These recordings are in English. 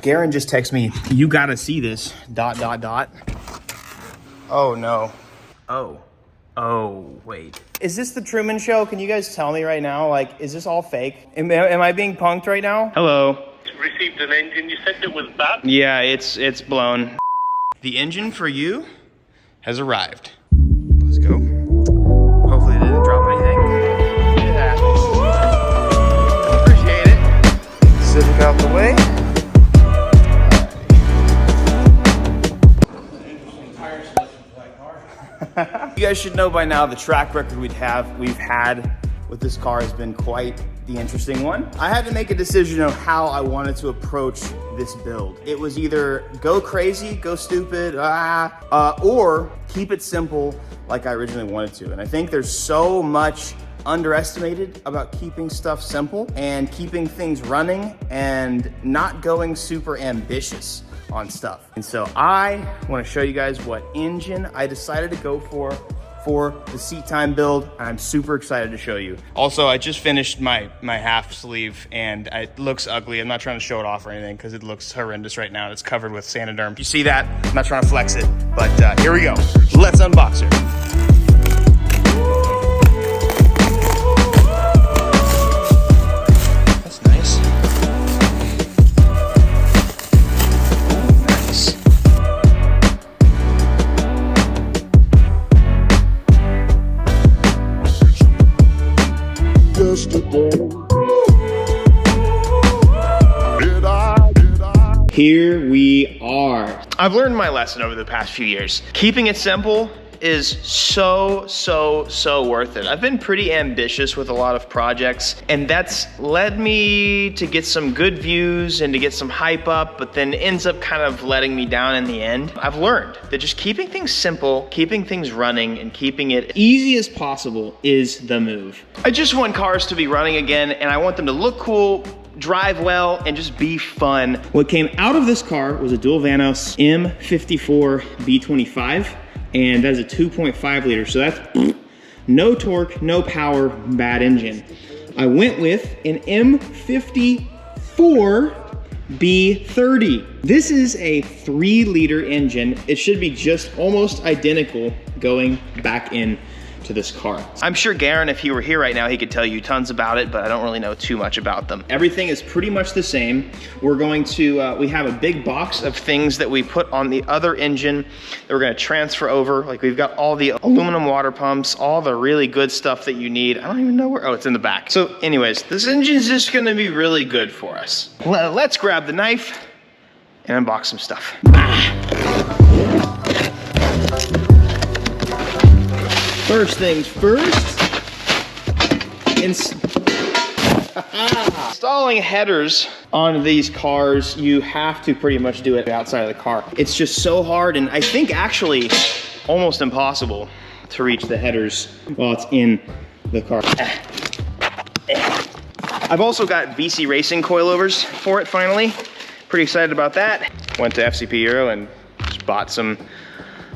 Garen just texted me, you gotta see this, ... Oh no. Oh, wait. Is this the Truman Show? Can you guys tell me right now, like, is this all fake? Am I being punked right now? Hello. Received an engine, you said it was bad? Yeah, it's blown. The engine for you has arrived. Let's go. Hopefully it didn't drop anything. Yeah. Appreciate it. Civic out the way. You guys should know by now the track record we've had with this car has been quite the interesting one. I had to make a decision of how I wanted to approach this build. It was either go crazy, go stupid, or keep it simple like I originally wanted to. And I think there's so much underestimated about keeping stuff simple and keeping things running and not going super ambitious on stuff. And so I want to show you guys what engine I decided to go for the seat time build. I'm super excited to show you. Also, I just finished my half sleeve and it looks ugly. I'm not trying to show it off or anything because it looks horrendous right now. It's covered with Saniderm. You see that? I'm not trying to flex it, but here we go. Let's unbox her. Here we are. I've learned my lesson over the past few years. Keeping it simple is so worth it. I've been pretty ambitious with a lot of projects, and that's led me to get some good views and to get some hype up, but then ends up kind of letting me down in the end. I've learned that just keeping things simple, keeping things running, and keeping it easy as possible is the move. I just want cars to be running again, and I want them to look cool, drive well, and just be fun. What came out of this car was a dual Vanos M54 B25, and that is a 2.5 liter, so that's no torque, no power, bad engine. I went with an M54 B30. This is a 3 liter engine. It should be just almost identical going back in to this car. I'm sure Garen, if he were here right now, he could tell you tons about it, but I don't really know too much about them. Everything is pretty much the same. We're going to, we have a big box of things that we put on the other engine that we're gonna transfer over. Like we've got all the aluminum water pumps, all the really good stuff that you need. I don't even know where, oh, it's in the back. So anyways, this engine's just gonna be really good for us. Let's grab the knife and unbox some stuff. First things first, installing headers on these cars, you have to pretty much do it outside of the car. It's just so hard, and I think actually almost impossible to reach the headers while it's in the car. I've also got BC Racing coilovers for it finally. Pretty excited about that. Went to FCP Euro and just bought some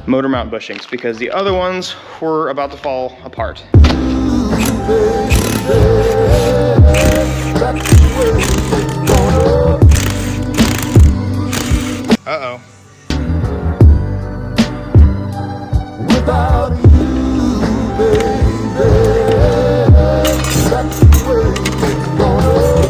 motor mount bushings because the other ones were about to fall apart. Uh-oh. Without you, baby, that's the way it's gonna.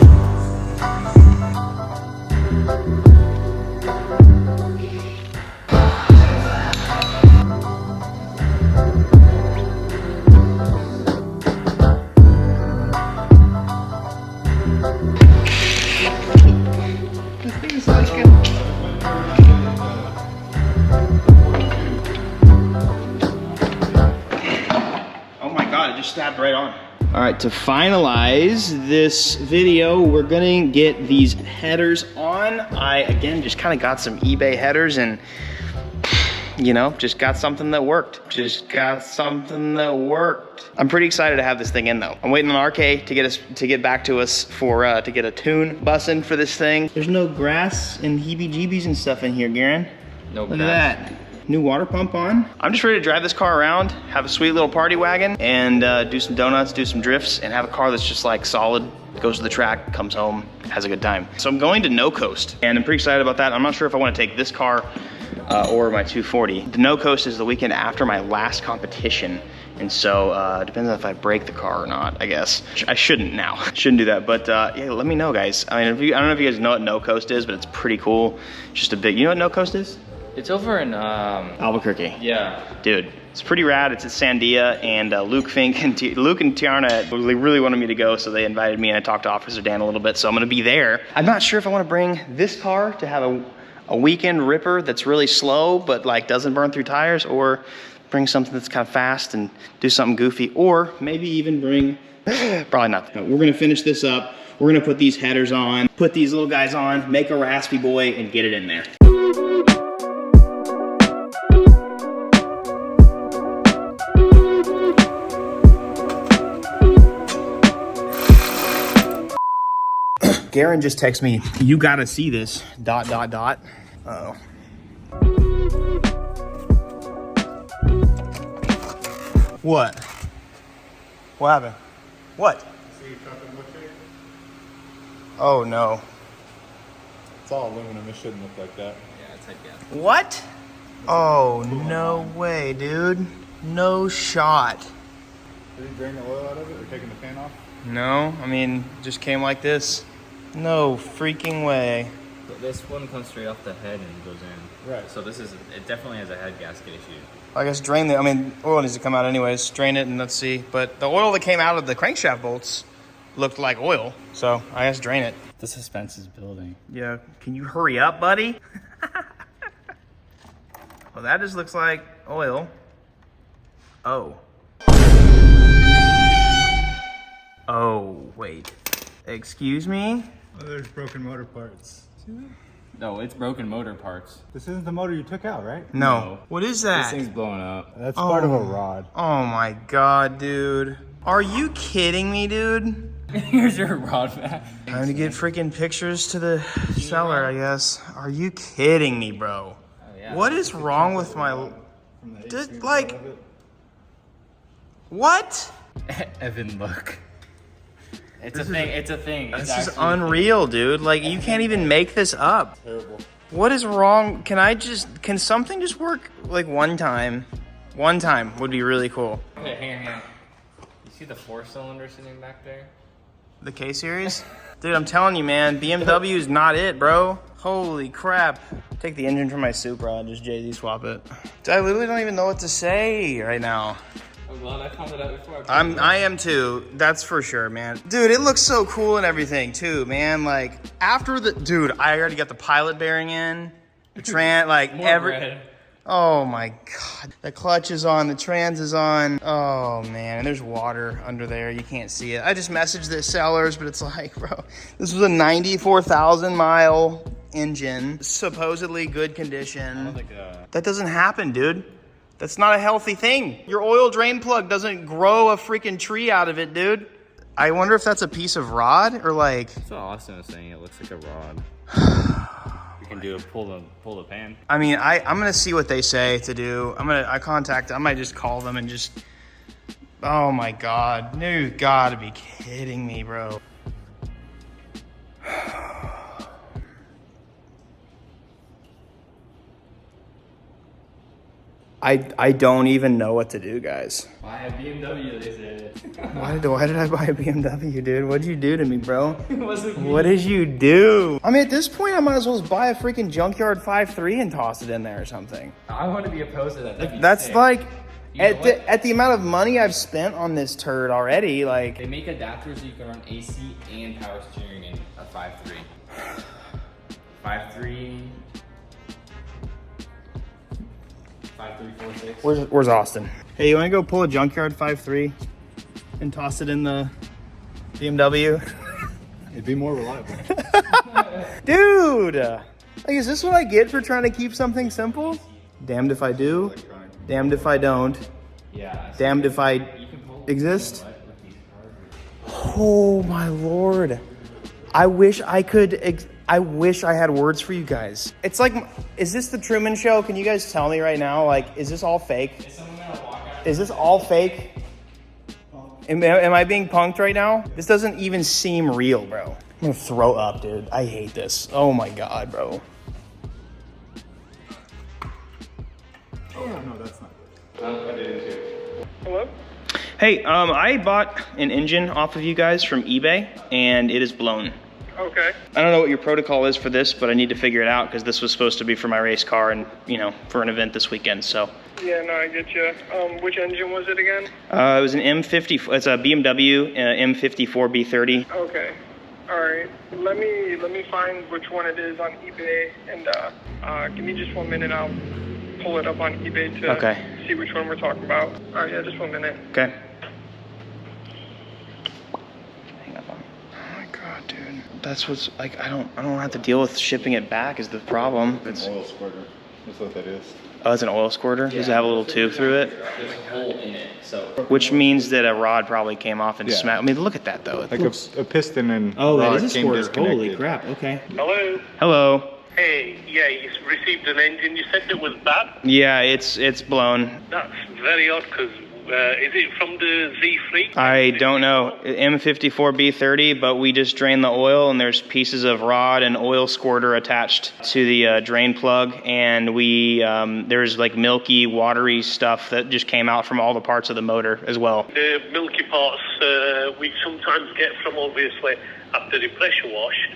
Stabbed right on. All right, to finalize this video, we're gonna get these headers on. I, again, just kind of got some eBay headers and, you know, just got something that worked. I'm pretty excited to have this thing in though. I'm waiting on RK to get back to us for, to get a tune bussin' for this thing. There's no grass and heebie-jeebies and stuff in here, Garen. No Look grass. at that. new water pump on. I'm just ready to drive this car around, have a sweet little party wagon, and do some donuts, do some drifts, and have a car that's just like solid, goes to the track, comes home, has a good time. So I'm going to No Coast, and I'm pretty excited about that. I'm not sure if I want to take this car or my 240. The No Coast is the weekend after my last competition. And so it depends on if I break the car or not, I guess. I shouldn't now, shouldn't do that. But yeah, let me know, guys. I mean, I don't know if you guys know what No Coast is, but it's pretty cool. Just a big, you know what No Coast is? It's over in Albuquerque. Yeah. Dude, it's pretty rad. It's at Sandia, and Luke Fink and Luke and Tiarna really wanted me to go, so they invited me, and I talked to Officer Dan a little bit, so I'm gonna be there. I'm not sure if I wanna bring this car to have a weekend ripper that's really slow, but like doesn't burn through tires, or bring something that's kind of fast and do something goofy, or maybe even bring, probably not. We're gonna finish this up. We're gonna put these headers on, put these little guys on, make a raspy boy, and get it in there. Garen just texted me, you gotta see this, ... Uh-oh. What? What happened? What? See chocolate milkshake? Oh no. It's all aluminum. It shouldn't look like that. Yeah, it's like, yeah. What? Oh, no way, dude. No shot. Did you drain the oil out of it or taking the pan off? No, I mean, just came like this. No freaking way. This one comes straight off the head and goes in. Right. So this is, it definitely has a head gasket issue. I guess drain the, I mean, oil needs to come out anyways. Drain it and let's see. But the oil that came out of the crankshaft bolts looked like oil. So I guess drain it. The suspense is building. Yeah, can you hurry up, buddy? Well, that just looks like oil. Oh. Oh, wait. Excuse me? Oh, there's broken motor parts. See that? No, it's broken motor parts. This isn't the motor you took out, right? No. What is that? This thing's blowing up. That's part of a rod. Oh my god, dude. Are you kidding me, dude? Here's your rod back. Time to get freaking pictures to the seller, I guess. Are you kidding me, bro? Oh, yeah. What is wrong with my... From the Just, A-frame like- side of it. What? Evan, look. It's a thing. It's a thing. This It's is actually- unreal, dude. Like, you can't even make this up. Terrible. What is wrong? Can something just work like one time? One time would be really cool. Okay, hang on. You see the 4-cylinder sitting back there? The K series? Dude, I'm telling you, man, BMW is not it, bro. Holy crap. Take the engine from my Supra and just Jay-Z swap it. I literally don't even know what to say right now. I'm glad I found it out before. I am too. That's for sure, man. Dude, it looks so cool and everything too, man. Like after the dude, I already got the pilot bearing in, the like More every. bread. Oh my god, the clutch is on, the trans is on. Oh man, and there's water under there. You can't see it. I just messaged the sellers, but it's like, bro, this was a 94,000 mile engine, supposedly good condition. That doesn't happen, dude. That's not a healthy thing. Your oil drain plug doesn't grow a freaking tree out of it, dude. I wonder if that's a piece of rod or like... That's what Austin was saying. It looks like a rod. You can do a pull the pan. I mean, I'm gonna see what they say to do. I might just call them and just... Oh my god. You gotta be kidding me, bro. I don't even know what to do, guys. Buy a BMW, they said. Why did I buy a BMW, dude? What'd you do to me, bro? It wasn't me. What did you do? I mean, at this point, I might as well just buy a freaking junkyard 5.3 and toss it in there or something. I want to be opposed to that. That'd be That's sick. like, You know at the amount of money I've spent on this turd already, like... They make adapters so you can run AC and power steering in a 5.3. 5.3. 5346. Where's Austin? Hey, you wanna go pull a junkyard 5.3 and toss it in the BMW? It'd be more reliable. Dude! Like, is this what I get for trying to keep something simple? Damned if I do, damned if I don't, Yeah. damned if I You can pull exist. with these cars. Oh my lord. I wish I could I wish I had words for you guys. It's like, is this the Truman Show? Can you guys tell me right now? Like, is this all fake? Is this all fake? Am I being punked right now? This doesn't even seem real, bro. I'm gonna throw up, dude. I hate this. Oh my God, bro. Oh, no, that's not good. Hello? Hey, I bought an engine off of you guys from eBay, and it is blown. Okay. I don't know what your protocol is for this, but I need to figure it out because this was supposed to be for my race car and, you know, for an event this weekend, so. Yeah, no, I get you. Which engine was it again? It was an M50, it's a BMW M54 B30. Okay. All right. Let me find which one it is on eBay, and give me just 1 minute. I'll pull it up on eBay to see which one we're talking about. All right, yeah, just 1 minute. Okay. Hang up on. Oh my God, dude. That's what's like. I don't have to deal with shipping it back. Is the problem? It's an oil squirter. That's what that is. Oh, it's an oil squirter. Does it have a little tube through it? There's a hole in it, so. Which means that a rod probably came off and Yeah. smacked. I mean, look at that though. It Like looks... a piston and Oh, that rod is a came squirter. Holy disconnected. crap. Okay. Hello? Hello. Hey, yeah, you received an engine. You said it was bad? Yeah, it's blown. That's very odd, because is it from the Z3? I don't know. M54 B30, but we just drained the oil and there's pieces of rod and oil squirter attached to the drain plug, and we there's like milky, watery stuff that just came out from all the parts of the motor as well. The milky parts we sometimes get from, obviously, after the pressure wash.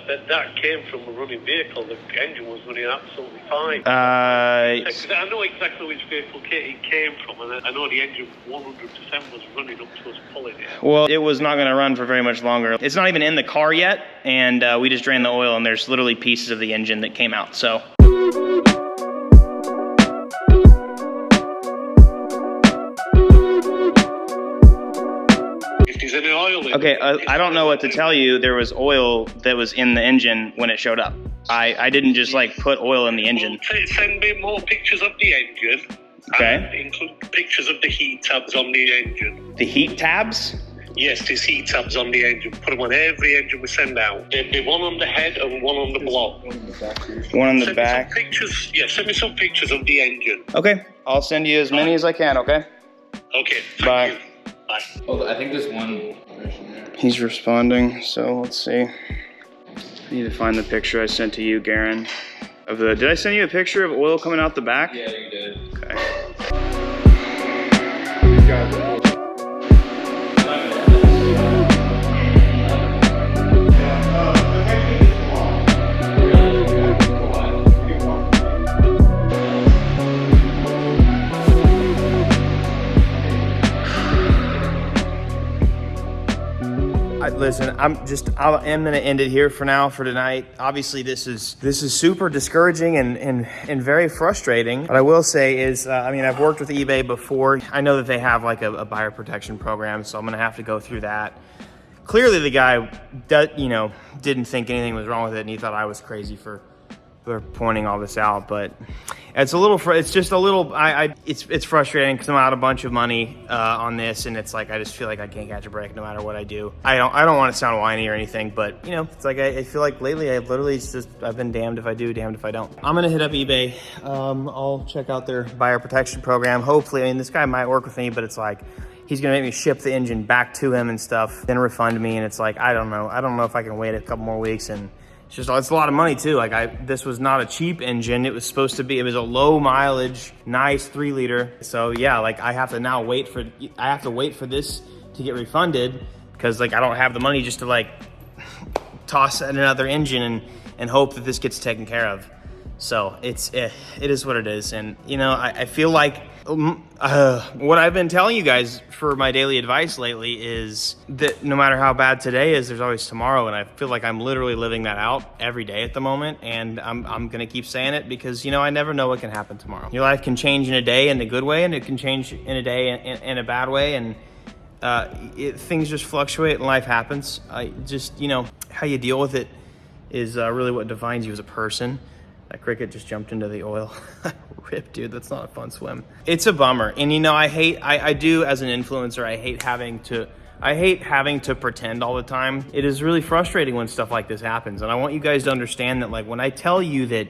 But that came from a running vehicle. The engine was running absolutely fine. I know exactly which vehicle it came from, and I know the engine 100% was running up to us pulling it. Well, it was not going to run for very much longer. It's not even in the car yet, and we just drained the oil, and there's literally pieces of the engine that came out, so. If there's any oil in Okay, it, I don't know what to tell you. There was oil that was in the engine when it showed up. I didn't just like put oil in the engine. Send me more pictures of the engine. Okay. And include pictures of the heat tabs on the engine. The heat tabs? Yes, there's heat tabs on the engine. Put them on every engine we send out. There'd be one on the head and one on the block. One on the Send back. me some pictures. Yeah, send me some pictures of the engine. Okay, I'll send you as many as I can, okay? Okay. thank Bye. you. Bye. Oh, I think there's one. He's responding, so let's see. I need to find the picture I sent to you, Garen. Did I send you a picture of oil coming out the back? Yeah, you did. Okay. Listen, I'm gonna end it here for now for tonight. Obviously, this is super discouraging and very frustrating. What I will say is, I mean, I've worked with eBay before. I know that they have like a buyer protection program, so I'm gonna have to go through that. Clearly, the guy, didn't think anything was wrong with it, and he thought I was crazy for pointing all this out, but it's frustrating because I'm out a bunch of money on this, and it's like I just feel like I can't catch a break no matter what I do. I don't want to sound whiny or anything, but it's like I feel like lately I've been damned if I do, damned if I don't. I'm gonna hit up eBay. I'll check out their buyer protection program. Hopefully, I mean, this guy might work with me, but it's like he's gonna make me ship the engine back to him and stuff, then refund me, and it's like I don't know if I can wait a couple more weeks. And it's a lot of money too. Like this was not a cheap engine. It was a low mileage, nice 3 liter. So yeah, like I have to wait for this to get refunded because like I don't have the money just to like toss in another engine and hope that this gets taken care of. So it is what it is. And I feel like what I've been telling you guys for my daily advice lately is that no matter how bad today is, there's always tomorrow. And I feel like I'm literally living that out every day at the moment. And I'm going to keep saying it because, I never know what can happen tomorrow. Your life can change in a day in a good way, and it can change in a day in a bad way. And things just fluctuate and life happens. How you deal with it is really what defines you as a person. That cricket just jumped into the oil. Rip, dude, that's not a fun swim. It's a bummer. And I do as an influencer, I hate having to I hate having to pretend all the time. It is really frustrating when stuff like this happens. And I want you guys to understand that, like, when I tell you that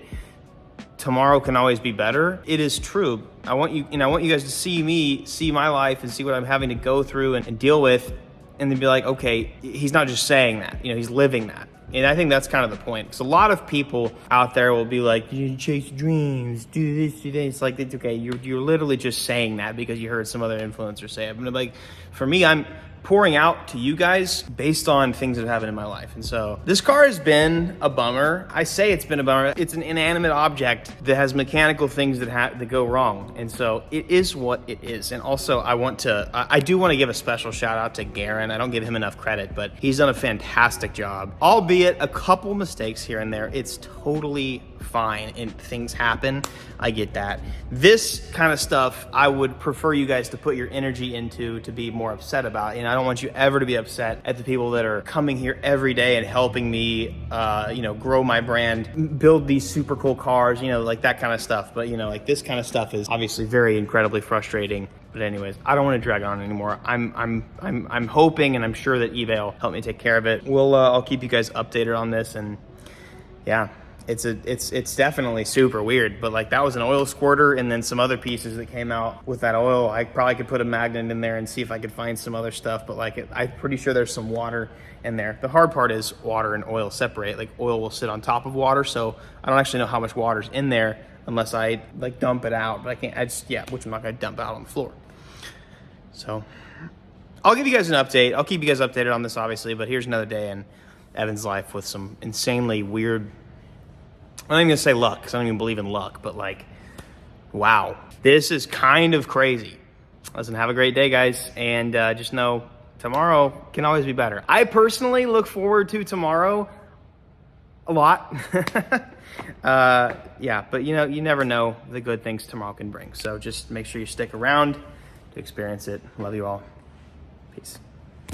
tomorrow can always be better, it is true. I want you guys to see me, see my life, and see what I'm having to go through and deal with, and then be like, okay, he's not just saying that, he's living that. And I think that's kind of the point. Because a lot of people out there will be like, you chase dreams, do this, do that. It's like, it's okay, you're literally just saying that because you heard some other influencer say it. But like, for me, I'm pouring out to you guys based on things that have happened in my life. And so this car has been a bummer. I say it's been a bummer. It's an inanimate object that has mechanical things that go wrong. And so it is what it is. And also I do want to give a special shout out to Garen. I don't give him enough credit, but he's done a fantastic job. Albeit a couple mistakes here and there. It's totally fine and things happen. I get that. This kind of stuff I would prefer you guys to put your energy into, to be more upset about. I don't want you ever to be upset at the people that are coming here every day and helping me, grow my brand, build these super cool cars, like that kind of stuff. But, like this kind of stuff is obviously very incredibly frustrating. But anyways, I don't want to drag on anymore. I'm hoping and I'm sure that eBay will help me take care of it. I'll keep you guys updated on this, and yeah. It's definitely super weird, but like that was an oil squirter and then some other pieces that came out with that oil. I probably could put a magnet in there and see if I could find some other stuff, but like I'm pretty sure there's some water in there. The hard part is water and oil separate. Like oil will sit on top of water, so I don't actually know how much water's in there unless I like dump it out, but which I'm not gonna dump out on the floor. So I'll give you guys an update. I'll keep you guys updated on this obviously, but here's another day in Evan's life with some insanely weird, I'm not even gonna say luck, because I don't even believe in luck, but like, wow. This is kind of crazy. Listen, have a great day, guys, and just know tomorrow can always be better. I personally look forward to tomorrow a lot. Yeah, but you never know the good things tomorrow can bring. So just make sure you stick around to experience it. Love you all. Peace.